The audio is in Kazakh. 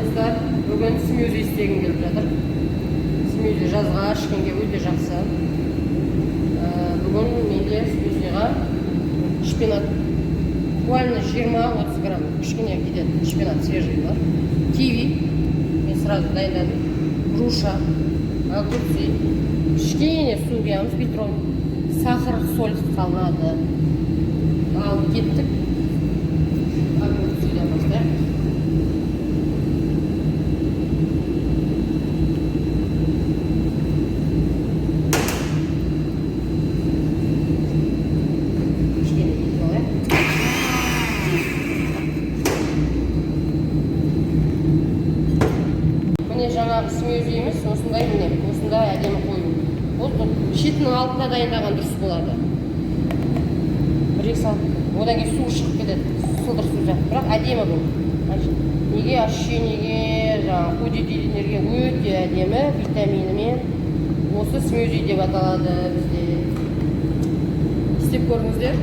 достар, бүгін смюзи істегім келіп жатыр. Смюзи жазға ішкенге өте жақсы. Бүгін менде смюзиға шпинат буквально 20-30 грамм кішкене кетеді. Шпинат свежий бар. Киви мен сразу дайындадым. Груша, огурцы, кішкене су құямыз, битron, сахар, соль салынады. Алып кеттік. Огурцыдан бастайық. Жаңағы смюзиіміз осындай міне, осындай әдемі қою. Бұл шетінің алдында дайындаған дұрыс болады. Бір-екі салып, одан кейін су шығып кетеді, сылдыр су сияқты. Бірақ әдемі бұл. Неге ощущениеге, жаңағы худетелерге өте әдемі, витаминімен. Осы смюзи деп аталады бізде. Істеп көріңіздер.